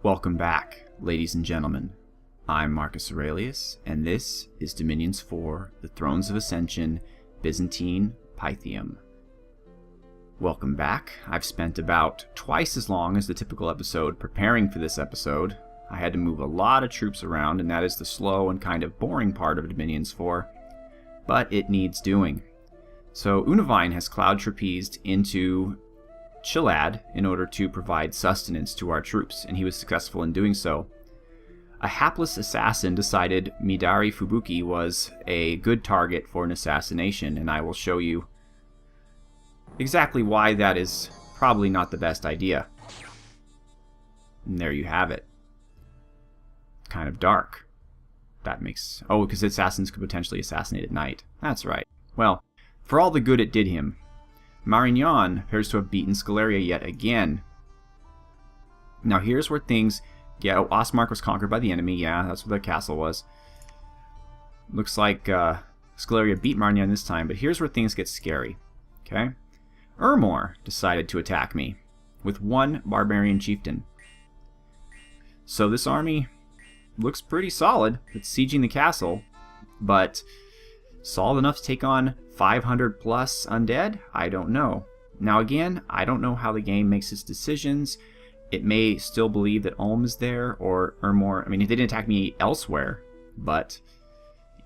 Welcome back, ladies and gentlemen. I'm Marcus Aurelius, and this is Dominions 4, the Thrones of Ascension, Byzantine Pythium. Welcome back. I've spent about twice as long as the typical episode preparing for this episode. I had to move a lot of troops around, and that is the slow and kind of boring part of Dominions 4, but it needs doing. So Unavine has cloud trapezed into Chilad in order to provide sustenance to our troops, and he was successful in doing so. A hapless assassin decided Midari Fubuki was a good target for an assassination, and I will show you exactly why that is probably not the best idea. And there you have it. Kind of dark. That makes... Oh, because assassins could potentially assassinate at night. That's right. Well, for all the good it did him, Marignan appears to have beaten Scaleria yet again. Now here's where things... Yeah, Osmark was conquered by the enemy. Yeah, that's what the castle was. Looks like Scaleria beat Marignan this time, but here's where things get scary. Okay? Ermor decided to attack me with one barbarian chieftain. So this army looks pretty solid. It's sieging the castle, but solid enough to take on 500 plus undead? I don't know. Now again, I don't know how the game makes its decisions. It may still believe that Ulm is there, or Ermor. I mean, they didn't attack me elsewhere, but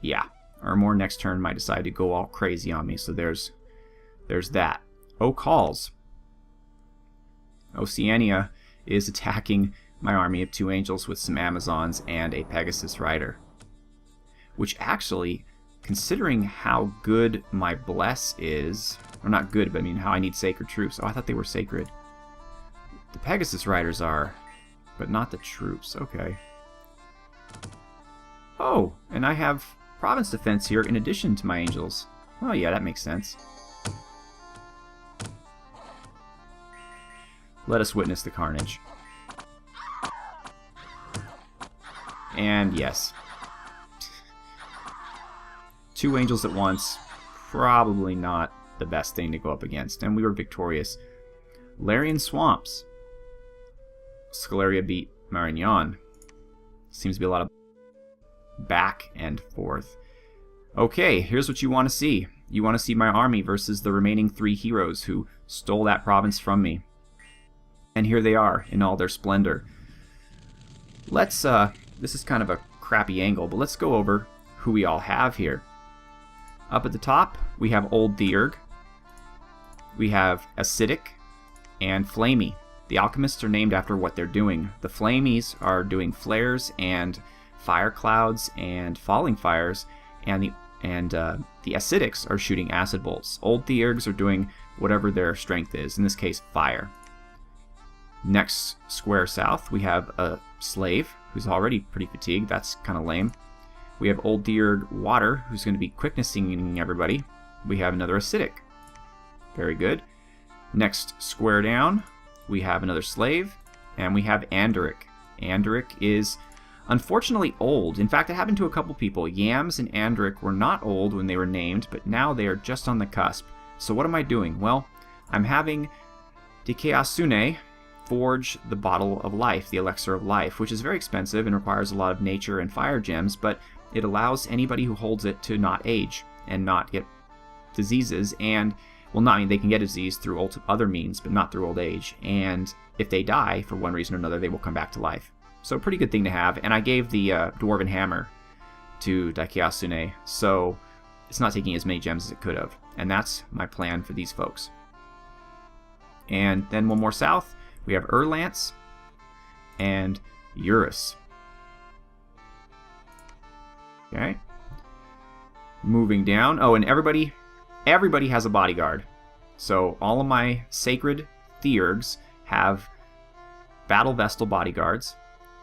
yeah. Ermor next turn might decide to go all crazy on me, so there's that. O'Calls. Oceania is attacking my army of 2 angels with some Amazons and a Pegasus rider. Which actually, considering how good my bless is, or not good, but I mean how I need sacred troops. Oh, I thought they were sacred. The Pegasus riders are, but not the troops. Okay. Oh, and I have province defense here in addition to my angels. Oh yeah, that makes sense. Let us witness the carnage. And yes. 2 angels at once, probably not the best thing to go up against, and we were victorious. Larian Swamps. Scaleria beat Marignan. Seems to be a lot of back and forth. Okay, here's what you want to see. You want to see my army versus the remaining 3 heroes who stole that province from me. And here they are in all their splendor. Let's, this is kind of a crappy angle, but let's go over who we all have here. Up at the top, we have Old Theurg, we have Acidic, and Flamey. The alchemists are named after what they're doing. The Flamies are doing flares and fire clouds and falling fires, and the Acidics are shooting acid bolts. Old Theurgs are doing whatever their strength is, in this case, fire. Next square south, we have a slave who's already pretty fatigued. That's kind of lame. We have Old Theurg Water, who's going to be quicknessing everybody. We have another Acidic. Very good. Next square down, we have another slave, and we have Andoric. Andoric is unfortunately old. In fact, it happened to a couple people. Yams and Andoric were not old when they were named, but now they are just on the cusp. So what am I doing? Well, I'm having Taxiarches forge the Bottle of Life, the Elixir of Life, which is very expensive and requires a lot of nature and fire gems, but it allows anybody who holds it to not age and not get diseases, and, well, not, I mean, they can get a disease through other means, but not through old age, and if they die for one reason or another, they will come back to life. So a pretty good thing to have, and I gave the Dwarven Hammer to Taxiarches, so it's not taking as many gems as it could have, and that's my plan for these folks. And then one more south, we have Erlance and Eurus. Okay. Moving down. Oh, and everybody has a bodyguard. So all of my sacred Theurgs have battle vestal bodyguards.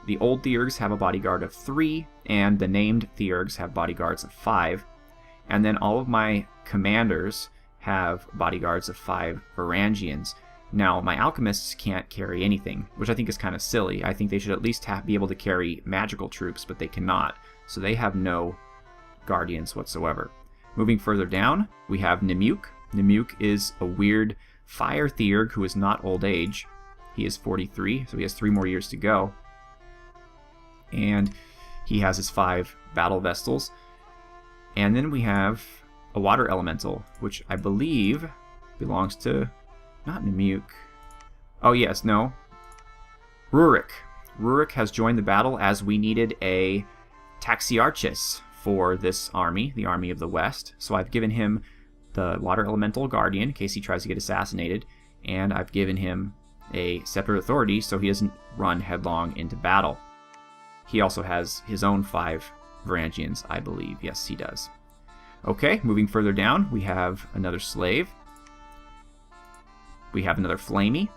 The Old Theurgs have a bodyguard of 3, and the named Theurgs have bodyguards of 5. And then all of my commanders have bodyguards of 5 Varangians. Now, my alchemists can't carry anything, which I think is kind of silly. I think they should at least be able to carry magical troops, but they cannot. So they have no guardians whatsoever. Moving further down, we have Nimuk. Nimuk is a weird fire Theurg who is not old age. He is 43, so he has 3 more years to go. And he has his 5 battle vestals. And then we have a water elemental, which I believe belongs to, not Namuke. Oh yes, no. Rurik. Rurik has joined the battle as we needed a Taxiarches for this army, the Army of the West. So I've given him the Water Elemental Guardian in case he tries to get assassinated, and I've given him a Separate Authority so he doesn't run headlong into battle. He also has his own 5 Varangians, I believe. Yes, he does. Okay, moving further down, we have another Slave. We have another Flamey.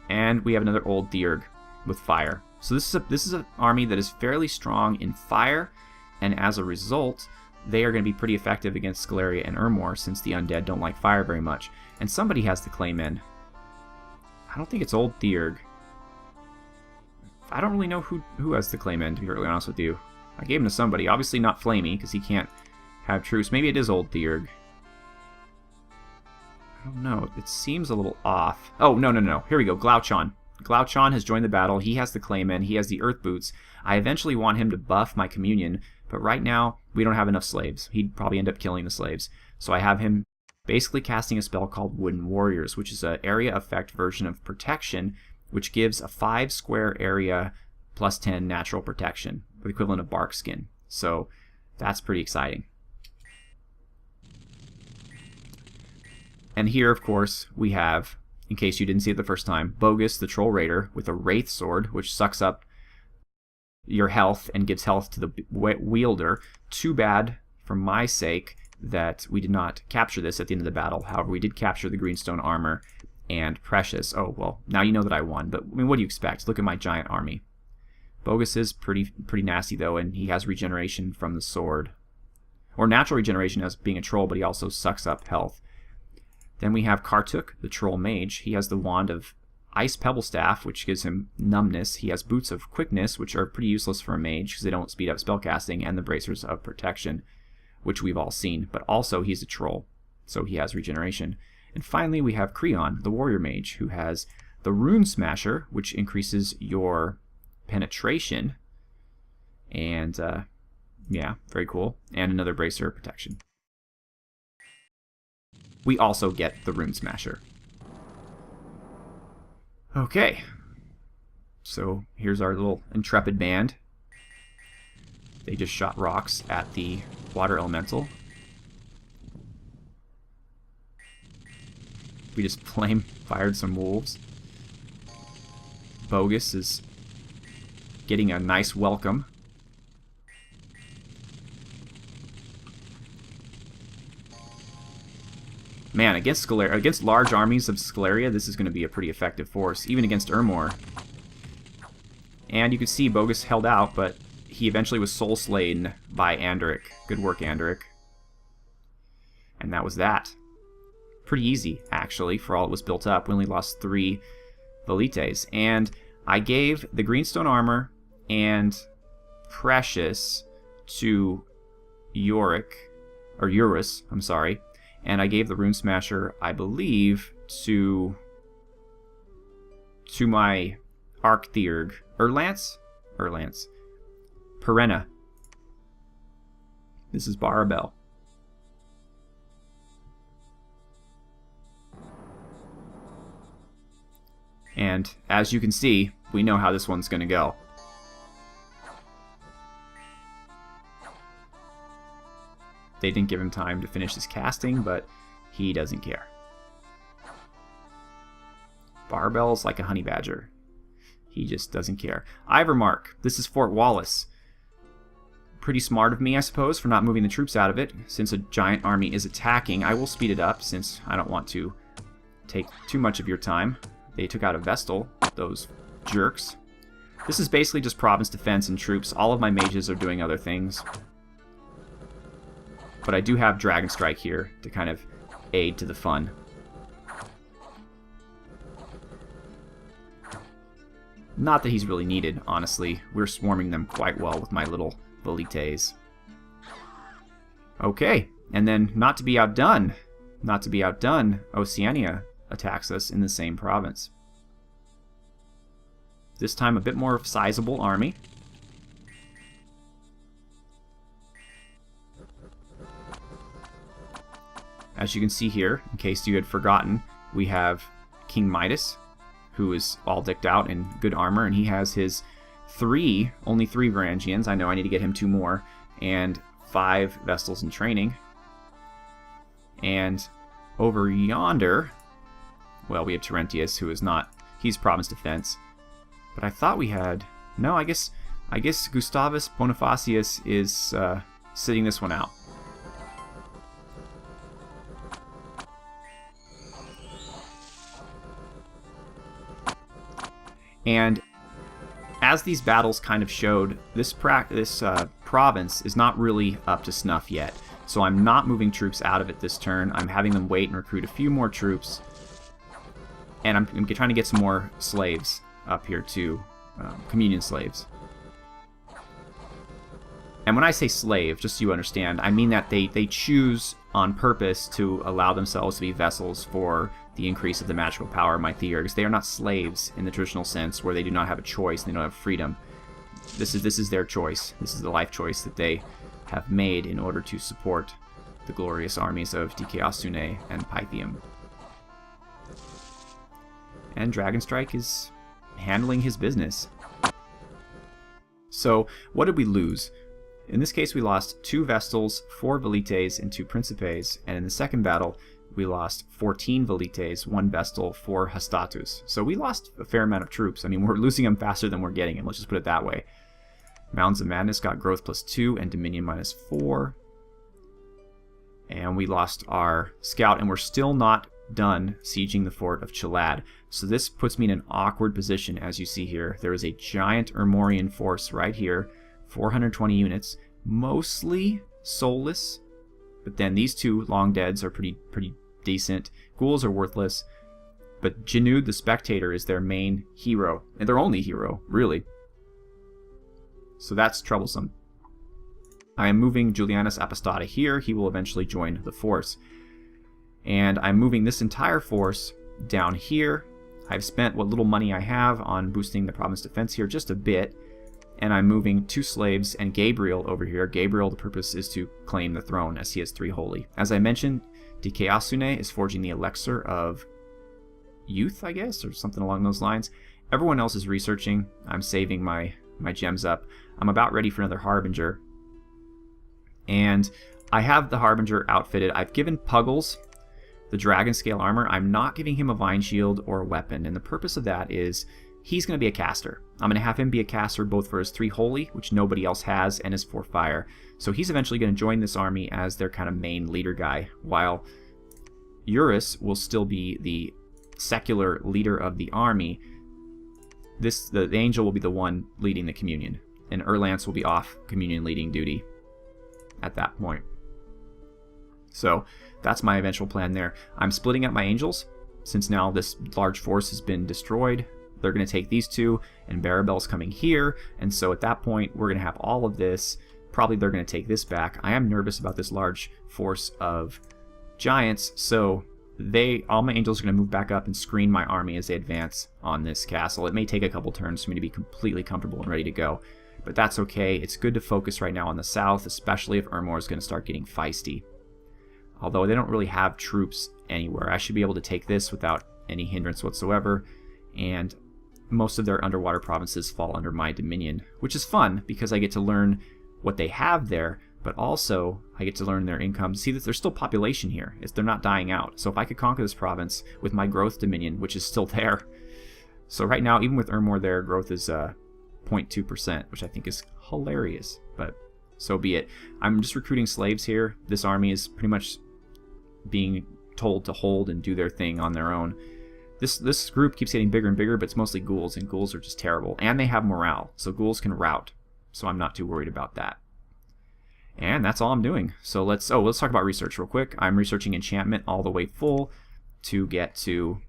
And we have another Old Theurg with fire. So this is an army that is fairly strong in fire, and as a result, they are going to be pretty effective against Scaleria and Urmor, since the undead don't like fire very much. And somebody has the claim in. I don't think it's Old Theurg. I don't really know who has the claim in, to be really honest with you. I gave him to somebody. Obviously not Flamey, because he can't have truce. Maybe it is Old Theurg. I don't know. It seems a little off. Oh, no. Here we go. Glauchon. Glauchon has joined the battle. He has the claim in. He has the Earth Boots. I eventually want him to buff my Communion, but right now we don't have enough slaves. He'd probably end up killing the slaves. So I have him basically casting a spell called Wooden Warriors, which is an area effect version of Protection, which gives a 5 square area plus 10 natural protection, the equivalent of Bark Skin. So that's pretty exciting. And here, of course, we have, in case you didn't see it the first time, Bogus, the Troll Raider, with a Wraith Sword, which sucks up your health and gives health to the wielder. Too bad, for my sake, that we did not capture this at the end of the battle. However, we did capture the Greenstone Armor and Precious. Oh, well, now you know that I won. But, I mean, what do you expect? Look at my giant army. Bogus is pretty nasty, though, and he has regeneration from the sword. Or natural regeneration as being a troll, but he also sucks up health. Then we have Kartuk, the Troll Mage. He has the Wand of Ice Pebble Staff, which gives him numbness. He has Boots of Quickness, which are pretty useless for a mage because they don't speed up spellcasting, and the Bracers of Protection, which we've all seen. But also, he's a troll, so he has regeneration. And finally, we have Creon, the Warrior Mage, who has the Rune Smasher, which increases your penetration. And, yeah, very cool. And another Bracer of Protection. We also get the Rune Smasher. Okay. So here's our little intrepid band. They just shot rocks at the water elemental. We just flame fired some wolves. Bogus is getting a nice welcome. Man, against large armies of Scaleria, this is going to be a pretty effective force, even against Urmor. And you can see Bogus held out, but he eventually was soul slain by Andaric. Good work, Andaric. And that was that. Pretty easy, actually, for all it was built up. We only lost 3 Velites. And I gave the Greenstone Armor and Precious to Eurus, I'm sorry. And I gave the Rune Smasher, I believe, to my Arctheurg. Erlance? Perenna. This is Barabel. And as you can see, we know how this one's going to go. They didn't give him time to finish his casting, but he doesn't care. Barbell's like a honey badger. He just doesn't care. Ivermark. This is Fort Wallace. Pretty smart of me, I suppose, for not moving the troops out of it. Since a giant army is attacking, I will speed it up since I don't want to take too much of your time. They took out a Vestal, those jerks. This is basically just province defense and troops. All of my mages are doing other things. But I do have Dragon Strike here to kind of aid to the fun. Not that he's really needed, honestly. We're swarming them quite well with my little Velites. Okay, and then not to be outdone, Oceania attacks us in the same province. This time a bit more sizable army. As you can see here, in case you had forgotten, we have King Midas, who is all decked out in good armor, and he has his only three Varangians. I know I need to get him 2 more, and 5 Vestals in training. And over yonder, well, we have Terentius, who is not, he's province defense. But I thought we had, no, I guess Gustavus Bonifacius is sitting this one out. And as these battles kind of showed, this province is not really up to snuff yet. So I'm not moving troops out of it this turn. I'm having them wait and recruit a few more troops. And I'm trying to get some more slaves up here too, communion slaves. And when I say slave, just so you understand, I mean that they choose on purpose to allow themselves to be vessels for the increase of the magical power of my Taxiarches. They are not slaves in the traditional sense, where they do not have a choice, they don't have freedom. This is their choice. This is the life choice that they have made in order to support the glorious armies of Taxiarches and Pythium. And Dragonstrike is handling his business. So, what did we lose? In this case, we lost 2 Vestals, 4 Velites, and 2 Principes, and in the second battle, we lost 14 Velites, 1 Vestal, 4 Hastatus. So we lost a fair amount of troops. I mean, we're losing them faster than we're getting them, let's just put it that way. Mountains of Madness got growth +2 and Dominion -4. And we lost our scout, and we're still not done sieging the fort of Chalad. So this puts me in an awkward position, as you see here. There is a giant Ermorian force right here, 420 units, mostly soulless. But then these 2 long deads are pretty decent. Ghouls are worthless. But Janud the Spectator is their main hero, and their only hero, really. So that's troublesome. I am moving Julianus Apostata here. He will eventually join the force. And I'm moving this entire force down here. I've spent what little money I have on boosting the province defense here just a bit. And I'm moving 2 slaves and Gabriel over here. Gabriel, the purpose is to claim the throne, as he has 3 holy. As I mentioned, Taxiarches is forging the elixir of youth, I guess, or something along those lines. Everyone else is researching. I'm saving my gems up. I'm about ready for another Harbinger. And I have the Harbinger outfitted. I've given Puggles the dragon scale armor. I'm not giving him a vine shield or a weapon, and the purpose of that is he's going to be a caster. I'm going to have him be a caster both for his 3 holy, which nobody else has, and his 4 fire. So he's eventually going to join this army as their kind of main leader guy, while Eurus will still be the secular leader of the army. The angel will be the one leading the communion, and Erlance will be off communion leading duty at that point. So that's my eventual plan there. I'm splitting up my angels, since now this large force has been destroyed. They're going to take these 2, and Barabel's coming here, and so at that point we're going to have all of this. Probably they're going to take this back. I am nervous about this large force of giants, so all my angels are going to move back up and screen my army as they advance on this castle. It may take a couple turns for me to be completely comfortable and ready to go, but that's okay. It's good to focus right now on the south, especially if Ermor is going to start getting feisty. Although they don't really have troops anywhere. I should be able to take this without any hindrance whatsoever, and most of their underwater provinces fall under my dominion, which is fun because I get to learn what they have there, but also I get to learn their income. See that there's still population here. They're not dying out. So if I could conquer this province with my growth dominion, which is still there. So right now, even with Ermor there, growth is 0.2%, which I think is hilarious, but so be it. I'm just recruiting slaves here. This army is pretty much being told to hold and do their thing on their own. This group keeps getting bigger and bigger, but it's mostly ghouls, and ghouls are just terrible. And they have morale, so ghouls can rout. So I'm not too worried about that. And that's all I'm doing. So let's talk about research real quick. I'm researching enchantment all the way full to get to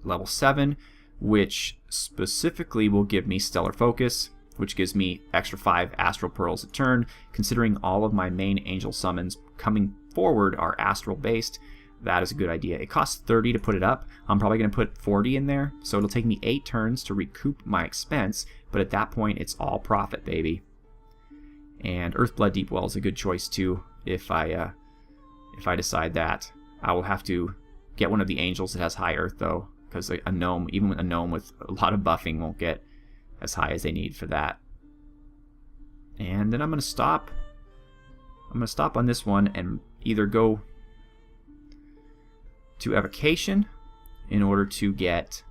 level 7, which specifically will give me Stellar Focus, which gives me extra 5 Astral Pearls a turn. Considering all of my main angel summons coming forward are astral based, that is a good idea. It costs 30 to put it up. I'm probably going to put 40 in there, so it'll take me 8 turns to recoup my expense, but at that point, it's all profit, baby. And Earthblood Deepwell is a good choice, too, if I decide that. I will have to get one of the angels that has high earth, though, because a gnome, even a gnome with a lot of buffing, won't get as high as they need for that. And then I'm going to stop. I'm going to stop on this one and either go to Evocation in order to get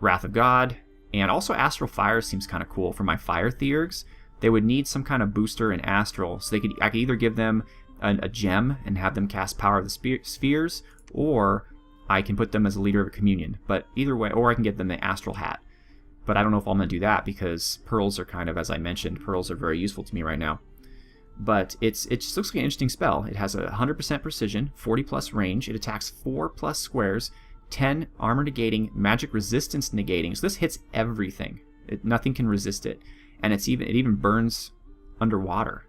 Wrath of God, and also Astral Fire seems kind of cool for my Fire Theurgs. They would need some kind of booster in Astral, so I could either give them a gem and have them cast Power of the Spheres, or I can put them as a leader of a communion. But either way, or I can get them the Astral Hat. But I don't know if I'm going to do that because pearls are kind of, as I mentioned, pearls are very useful to me right now. But it just looks like an interesting spell. It has a 100% precision, 40 plus range. It attacks 4 plus squares, 10 armor negating, magic resistance negating. So this hits everything. Nothing can resist it, and it even burns underwater.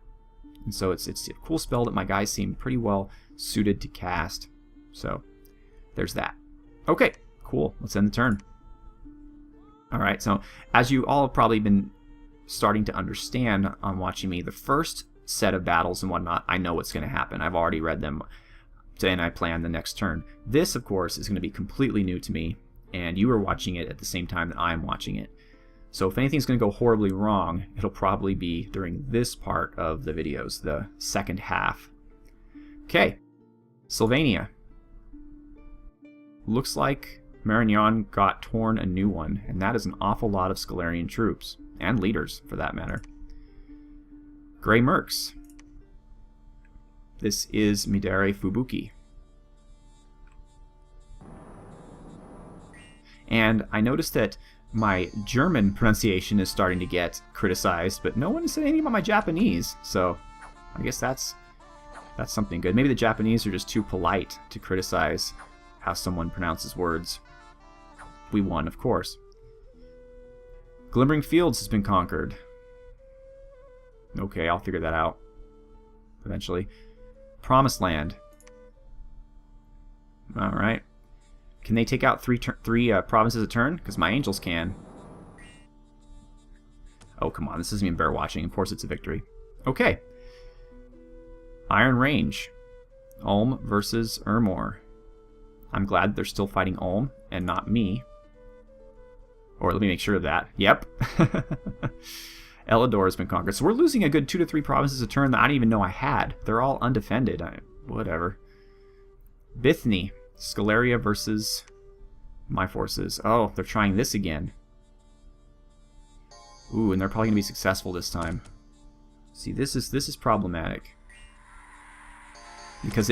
And so it's a cool spell that my guys seem pretty well suited to cast. So there's that. Okay, cool. Let's end the turn. All right. So as you all have probably been starting to understand on watching me, the first set of battles and whatnot, I know what's going to happen. I've already read them, and I plan the next turn. This, of course, is going to be completely new to me, and you are watching it at the same time that I'm watching it. So if anything's going to go horribly wrong, it'll probably be during this part of the videos, the second half. Okay, Sylvania. Looks like Marignon got torn a new one, and that is an awful lot of Scalarian troops, and leaders, for that matter. Grey Mercs. This is Midare Fubuki. And I noticed that my German pronunciation is starting to get criticized, but no one has said anything about my Japanese, so I guess that's something good. Maybe the Japanese are just too polite to criticize how someone pronounces words. We won, of course. Glimmering Fields has been conquered. Okay, I'll figure that out eventually. Promised Land. Alright. Can they take out three provinces a turn? Because my angels can. Oh, come on. This isn't even bear watching. Of course it's a victory. Okay. Iron Range. Ulm versus Ermor. I'm glad they're still fighting Ulm and not me. Or let me make sure of that. Yep. Elidor has been conquered. So we're losing a good 2 to 3 provinces a turn that I didn't even know I had. They're all undefended. Whatever. Bithny. Scalaria versus my forces. Oh, they're trying this again. Ooh, and they're probably going to be successful this time. See, this is problematic. Because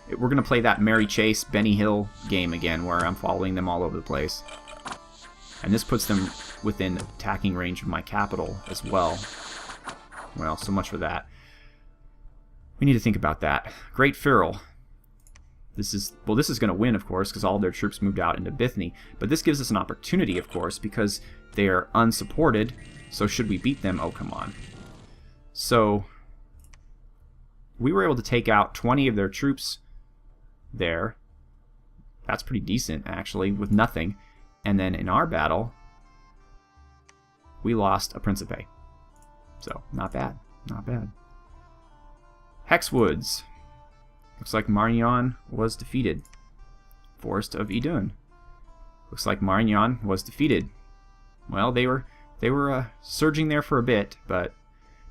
we're going to play that Mary Chase, Benny Hill game again, where I'm following them all over the place. And this puts them within attacking range of my capital as well. Well, so much for that. We need to think about that. Great Firil. This is going to win, of course, because all their troops moved out into Bithny. But this gives us an opportunity, of course, because they are unsupported. So should we beat them? Oh, come on. So we were able to take out 20 of their troops there. That's pretty decent, actually, with nothing. And then in our battle, we lost a Principe. So, not bad. Not bad. Hexwoods. Looks like Marignon was defeated. Forest of Idun. Looks like Marignon was defeated. Well, they were surging there for a bit, but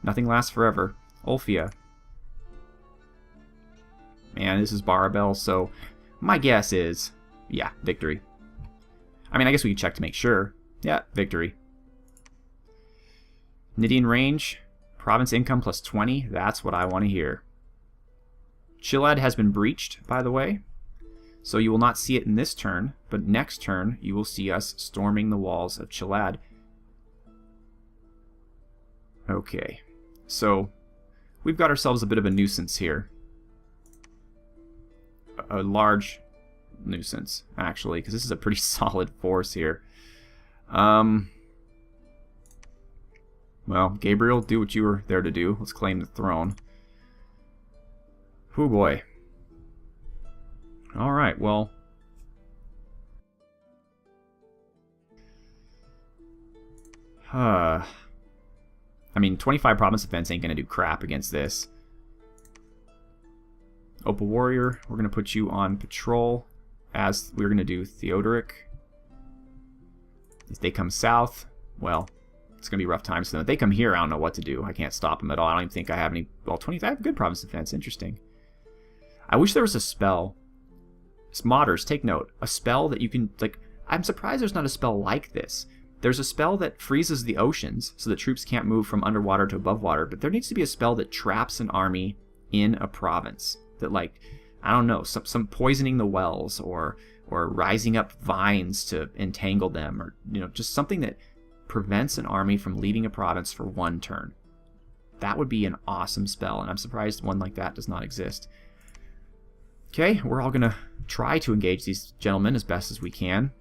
nothing lasts forever. Ulfia. Man, this is Barabel, so my guess is, yeah, victory. I mean, I guess we can check to make sure. Yeah, victory. Nidian Range, province income plus 20. That's what I want to hear. Chilad has been breached, by the way. So you will not see it in this turn, but next turn you will see us storming the walls of Chilad. Okay, so we've got ourselves a bit of a nuisance here. A large nuisance, actually, because this is a pretty solid force here. Well, Gabriel, do what you were there to do. Let's claim the throne. Hoo boy. Alright, well... I mean, 25 province defense ain't gonna do crap against this. Opal Warrior, we're gonna put you on patrol, as we're gonna do Theodoric. If they come south, well, it's gonna be rough times. So if they come here, I don't know what to do. I can't stop them at all. I don't even think I have any... Well, 25, I have good province defense. Interesting. I wish there was a spell. Modders, take note. A spell that you can... Like, I'm surprised there's not a spell like this. There's a spell that freezes the oceans so that troops can't move from underwater to above water, but there needs to be a spell that traps an army in a province. That, like, I don't know, some poisoning the wells or rising up vines to entangle them, or, you know, just something that prevents an army from leaving a province for one turn. That would be an awesome spell, and I'm surprised one like that does not exist. Okay, we're all going to try to engage these gentlemen as best as we can.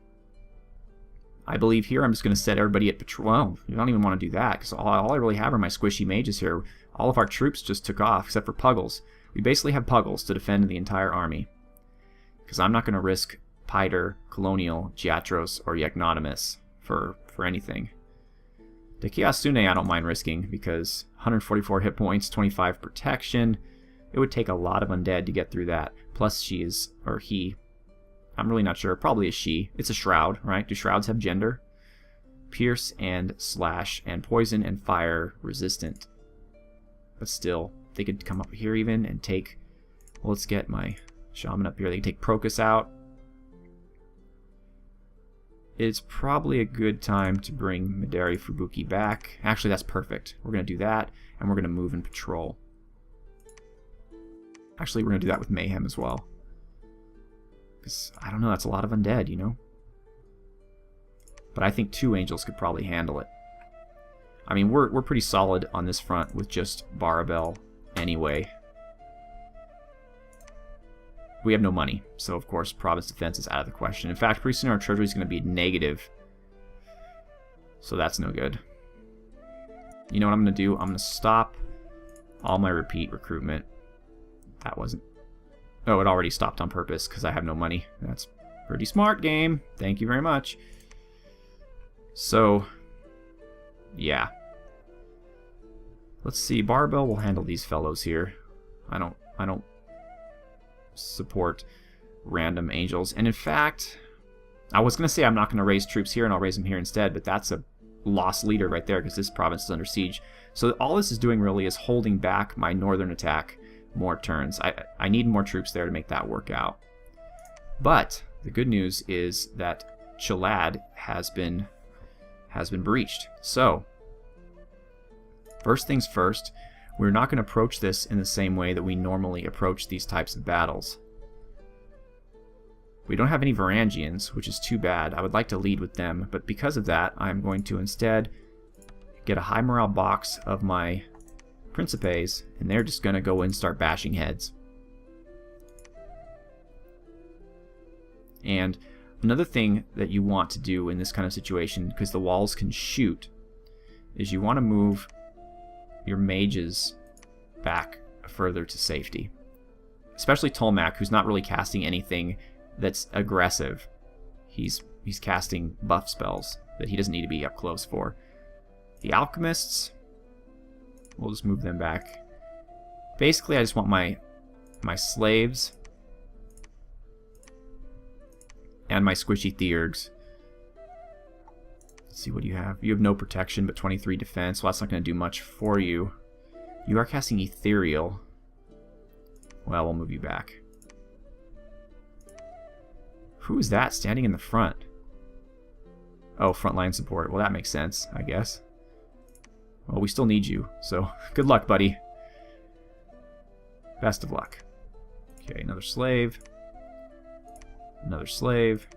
I believe here I'm just going to set everybody at patrol. Well, you don't even want to do that, because all I really have are my squishy mages here. All of our troops just took off, except for Puggles. We basically have Puggles to defend the entire army, because I'm not going to risk Piter, Colonial, Giatros, or Yagnotimus for anything. The Kiasune I don't mind risking, because 144 hit points, 25 protection. It would take a lot of undead to get through that. Plus she is, or he, I'm really not sure, probably a she. It's a shroud, right? Do shrouds have gender? Pierce and slash and poison and fire resistant. But still, they could come up here even and take... Well, let's get my shaman up here. They can take Procus out. It's probably a good time to bring Midari Fubuki back. Actually, that's perfect. We're going to do that, and we're going to move and patrol. Actually, we're going to do that with Mayhem as well. Because, I don't know, that's a lot of undead, you know? But I think 2 angels could probably handle it. I mean, we're pretty solid on this front with just Barabel anyway. We have no money, so of course province defense is out of the question. In fact, pretty soon our treasury is going to be negative. So that's no good. You know what I'm going to do? I'm going to stop all my repeat recruitment. That wasn't... Oh, it already stopped on purpose because I have no money. That's pretty smart, game. Thank you very much. So, yeah. Let's see. Barbell will handle these fellows here. I don't support random angels. And in fact, I was going to say I'm not going to raise troops here and I'll raise them here instead, but that's a lost leader right there because this province is under siege. So all this is doing really is holding back my northern attack more turns. I need more troops there to make that work out. But the good news is that Chalad has been breached. So first things first, we're not going to approach this in the same way that we normally approach these types of battles. We don't have any Varangians, which is too bad. I would like to lead with them, but because of that, I'm going to instead get a high morale box of my Principes, and they're just going to go and start bashing heads. And another thing that you want to do in this kind of situation, because the walls can shoot, is you want to move your mages back further to safety. Especially Tolmac, who's not really casting anything that's aggressive. He's casting buff spells that he doesn't need to be up close for. The alchemists, we'll just move them back. Basically, I just want my slaves and my squishy theurgs. Let's see, what do you have? You have no protection, but 23 defense. Well, that's not going to do much for you. You are casting ethereal. Well, we'll move you back. Who is that standing in the front? Oh, frontline support. Well, that makes sense, I guess. Well, we still need you, so good luck, buddy. Best of luck. Okay, another slave. Another slave.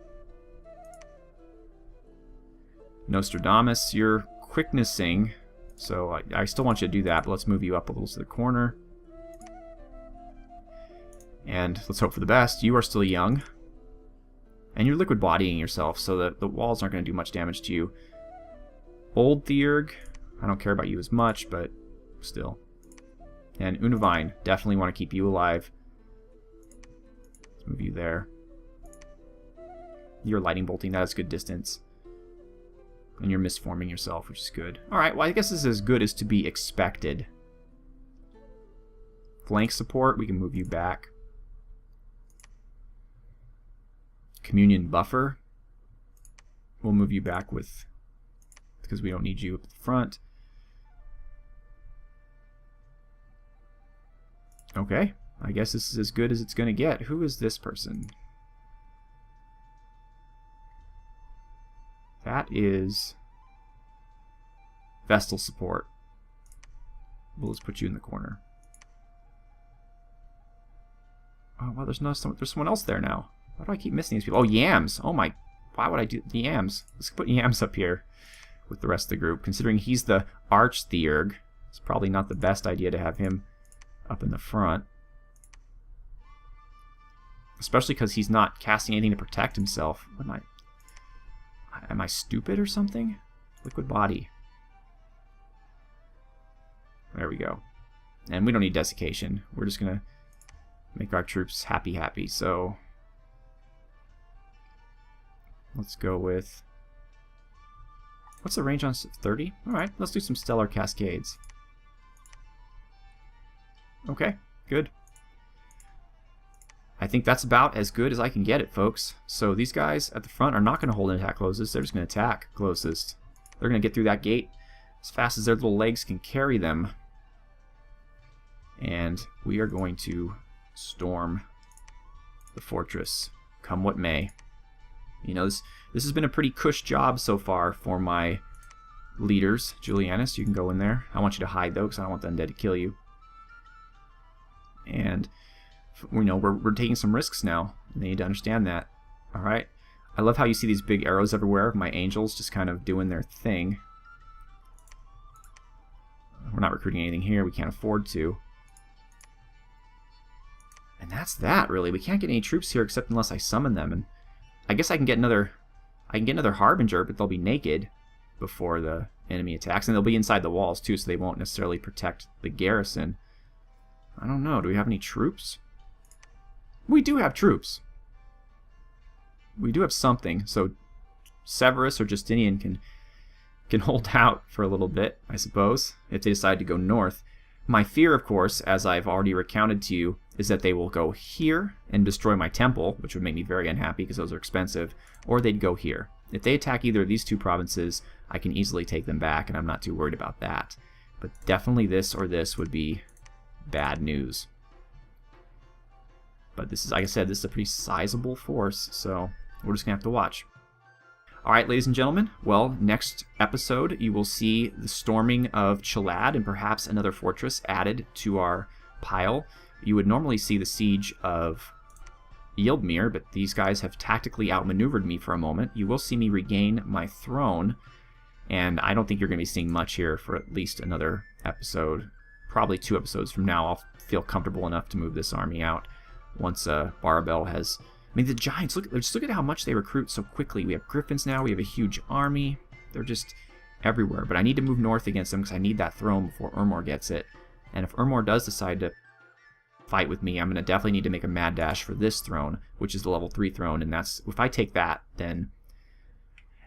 Nostradamus, you're quicknessing, so I still want you to do that, but let's move you up a little to the corner. And let's hope for the best. You are still young. And you're liquid bodying yourself, so that the walls aren't going to do much damage to you. Old Theurg, I don't care about you as much, but still. And Unavine, definitely want to keep you alive. Let's move you there. You're lightning bolting. That is good distance. And you're misforming yourself, which is good. Alright, well, I guess this is as good as to be expected. Flank support, we can move you back. Communion buffer. We'll move you back with... because we don't need you up at the front. Okay, I guess this is as good as it's going to get. Who is this person? That is Vestal support. We'll just put you in the corner. Oh, well, there's someone else there now. Why do I keep missing these people? Oh, Yams. Oh my, why would I do the Yams? Let's put Yams up here with the rest of the group. Considering he's the Arch-Theurg, it's probably not the best idea to have him up in the front. Especially because he's not casting anything to protect himself. What am I stupid or something? Liquid body. There we go. And we don't need desiccation. We're just going to make our troops happy. So let's go with... what's the range on 30? Alright, let's do some Stellar Cascades. Okay, good. I think that's about as good as I can get it, folks. So these guys at the front are not going to hold an attack closest. They're just going to attack closest. They're going to get through that gate as fast as their little legs can carry them. And we are going to storm the fortress, come what may. You know, this has been a pretty cush job so far for my leaders. Julianus, you can go in there. I want you to hide, though, because I don't want the undead to kill you. And... you know, we're taking some risks now. They need to understand that. Alright. I love how you see these big arrows everywhere of my angels just kind of doing their thing. We're not recruiting anything here. We can't afford to. And that's that, really. We can't get any troops here except unless I summon them. And I guess I can get another Harbinger, but they'll be naked before the enemy attacks. And they'll be inside the walls, too, so they won't necessarily protect the garrison. I don't know. Do we have any troops? We do have troops. We do have something. So Severus or Justinian can hold out for a little bit, I suppose, if they decide to go north. My fear, of course, as I've already recounted to you, is that they will go here and destroy my temple, which would make me very unhappy because those are expensive, or they'd go here. If they attack either of these two provinces, I can easily take them back, and I'm not too worried about that. But definitely this or this would be bad news. But this is, like I said, this is a pretty sizable force, so we're just going to have to watch. Alright, ladies and gentlemen, well, next episode you will see the storming of Chalad and perhaps another fortress added to our pile. You would normally see the siege of Yildmir, but these guys have tactically outmaneuvered me for a moment. You will see me regain my throne, and I don't think you're going to be seeing much here for at least another episode. Probably 2 episodes from now I'll feel comfortable enough to move this army out. Once Barbel has... I mean, the Giants, just look at how much they recruit so quickly. We have Griffins now, we have a huge army. They're just everywhere. But I need to move north against them because I need that throne before Urmor gets it. And if Urmor does decide to fight with me, I'm going to definitely need to make a mad dash for this throne, which is the level 3 throne. And that's, if I take that, then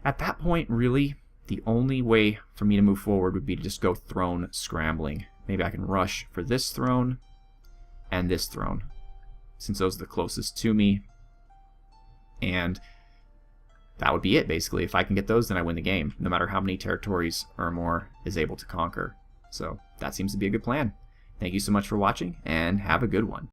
at that point, really, the only way for me to move forward would be to just go throne scrambling. Maybe I can rush for this throne and this throne, since those are the closest to me. And that would be it, basically. If I can get those, then I win the game, no matter how many territories Urmor is able to conquer. So that seems to be a good plan. Thank you so much for watching, and have a good one.